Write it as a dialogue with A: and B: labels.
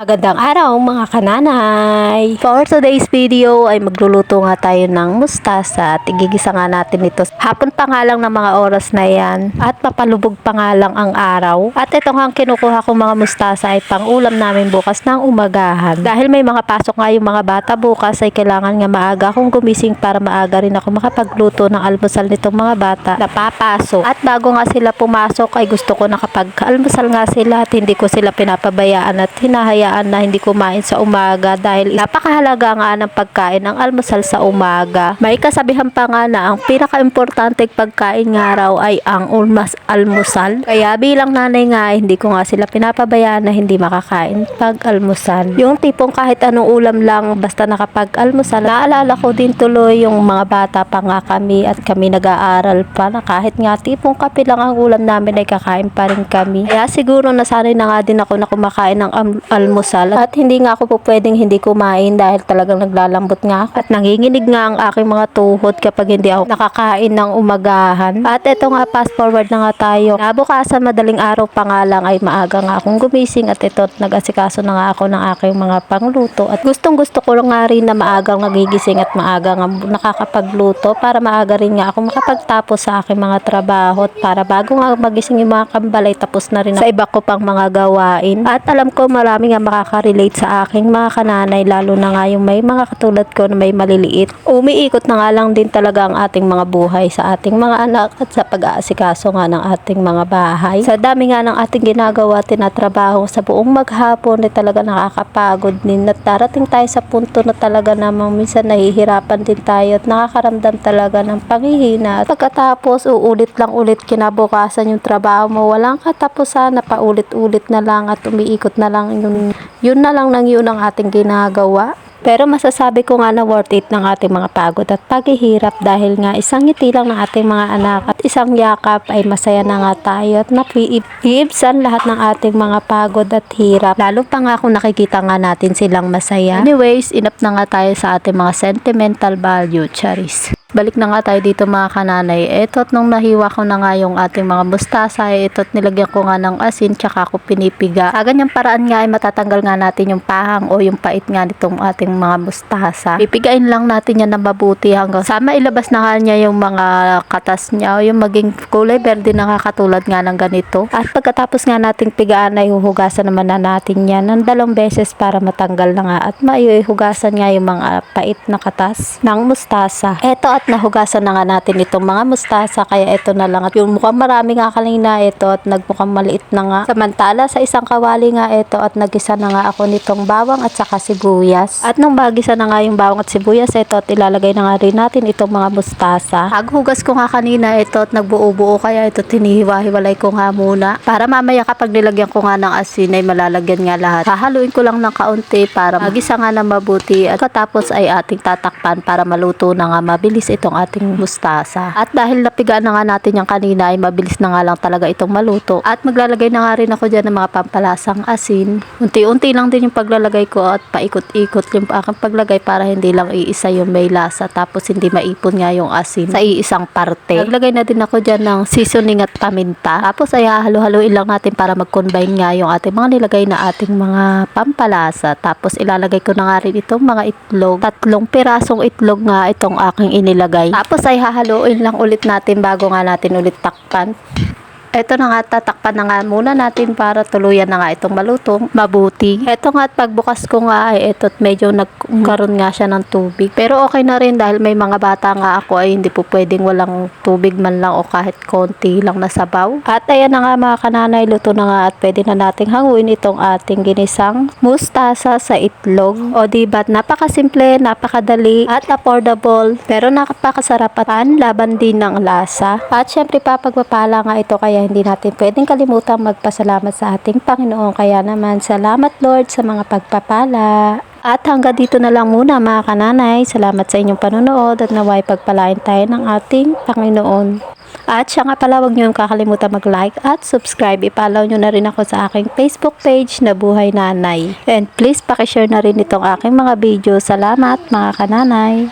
A: Magandang araw mga kananay! For today's video ay magluluto nga tayo ng mustasa at igigisa nga natin ito. Hapon pa nga lang ng mga oras na yan at papalubog pa nga lang ang araw. At ito nga ang kinukuha kong mga mustasa ay pang ulam namin bukas ng umagahan. Dahil may mga pasok nga yung mga bata bukas ay kailangan nga maaga akong gumising para maaga rin ako makapagluto ng almusal nitong mga bata na papasok. At bago nga sila pumasok ay gusto ko nakapag-almusal nga sila at hindi ko sila pinapabayaan at hinahayaan na hindi kumain sa umaga dahil napakahalaga nga ng pagkain ng almusal sa umaga. May kasabihan pa nga na ang pinaka-importanteng pagkain nga raw ay ang almusal. Kaya bilang nanay nga hindi ko nga sila pinapabayaan na hindi makakain pag almusal. Yung tipong kahit anong ulam lang basta nakapag-almusal. Naalala ko din tuloy yung mga bata pa nga kami at kami nag-aaral pa na kahit nga tipong kape lang ang ulam namin ay kakain pa rin kami. Kaya siguro nasanay na nga din ako na kumakain ng almusal at hindi nga ako po pwedeng hindi kumain dahil talagang naglalambot nga ako at nanginginig nga ang aking mga tuhod kapag hindi ako nakakain ng umagahan. At eto nga, fast forward na nga tayo. Nabukasan madaling araw pa nga lang ay maaga nga akong gumising at ito nag-asikaso na nga ako ng aking mga pangluto at gustong gusto ko nga rin na maagang nagigising at maaga nga nakakapagluto para maaga rin nga ako makapagtapos sa aking mga trabaho at para bago nga magising yung mga kambalay tapos na rin sa iba ko pang mga gawain. At alam ko marami nga makaka-relate sa aking mga kananay lalo na nga yung may mga katulad ko na may maliliit. Umiikot na nga lang din talaga ang ating mga buhay sa ating mga anak at sa pag-aasikaso nga ng ating mga bahay. Sa dami nga ng ating ginagawa, tinatrabaho sa buong maghapon ay talaga nakakapagod din at darating tayo sa punto na talaga namang minsan nahihirapan din tayo at nakakaramdam talaga ng panghihina. At pagkatapos uulit lang ulit kinabukasan yung trabaho mo, walang katapusan na paulit-ulit na lang at umiikot na lang yun na lang yun ang ating ginagawa. Pero masasabi ko nga na worth it ng ating mga pagod at paghihirap dahil nga isang ngiti lang ng ating mga anak at isang yakap ay masaya na nga tayo at napiibsan lahat ng ating mga pagod at hirap. Lalo pa nga kung nakikita nga natin silang masaya. Anyways, enough na nga tayo sa ating mga sentimental value, charis. Balik na nga tayo dito mga kananay. Eto't nung nahiwa ko na nga yung ating mga mustasa, eto't nilagyan ko nga ng asin tsaka ko pinipiga. Ganyang paraan nga ay matatanggal nga natin yung pahang o yung pait nga nitong ating mga mustasa. Pipigain lang natin yan na mabuti hanggang sa mailabas na nga niya yung mga katas niya o yung maging kulay berde na katulad nga ng ganito. At pagkatapos nga nating pigaan ay huhugasan naman na natin yan ng 2 beses para matanggal na nga at maihugasan nga yung mga pait na katas ng mustasa. Eto at nahugasan na nga natin itong mga mustasa kaya ito na lang at yung mukhang marami nga kanina ito at nagmukhang maliit na nga. Samantala sa isang kawali nga ito at nagisa na nga ako nitong bawang at saka sibuyas. At nung magisa na nga yung bawang at sibuyas ito at ilalagay na nga rin natin itong mga mustasa. Paghugas ko nga kanina ito at nagbuo-buo kaya ito tinihiwa-hiwalay ko nga muna para mamaya kapag nilagyan ko nga ng asin ay malalagyan nga lahat. Hahaluin ko lang ng kaunti para magisa nga na mabuti at katapos ay ating tatakpan para maluto na nga mabilis itong ating mustasa. At dahil napigaan na nga natin yung kanina ay mabilis na nga lang talaga itong maluto. At maglalagay na nga rin ako dyan ng mga pampalasang asin. Unti-unti lang din yung paglalagay ko at paikot-ikot yung aking paglagay para hindi lang iisa yung may lasa tapos hindi maipon nga yung asin sa iisang parte. Naglagay na din ako dyan ng seasoning at paminta. Tapos ay halo-haloin lang natin para mag-combine nga yung ating mga nilagay na ating mga pampalasa. Tapos ilalagay ko na nga rin itong mga itlog. 3 pirasong itlog nga itong aking inilagay. Tapos ay hahaluin lang ulit natin bago nga natin ulit takpan. Ito na nga, tatakpan na nga muna natin para tuluyan na nga itong malutong mabuti. Ito nga at pagbukas ko nga ay ito't medyo nagkaroon nga siya ng tubig. Pero okay na rin dahil may mga bata nga ako ay hindi po pwedeng walang tubig man lang o kahit konti lang na sabaw. At ayan na nga mga kananay, luto na nga at pwede na nating hanguin itong ating ginisang mustasa sa itlog. O diba, napakasimple, napakadali at affordable pero napakasarap at laban din ng lasa. At syempre papagpapala nga ito kaya hindi natin pwedeng kalimutan magpasalamat sa ating Panginoon. Kaya naman, salamat Lord sa mga pagpapala. At hanggang dito na lang muna mga kananay. Salamat sa inyong panonood at naway pagpalain tayo ng ating Panginoon. At siya nga pala, huwag nyo kakalimutan mag-like at subscribe. I-follow nyo na rin ako sa aking Facebook page na Buhay Nanay. And please pakishare na rin itong aking mga video. Salamat mga kananay.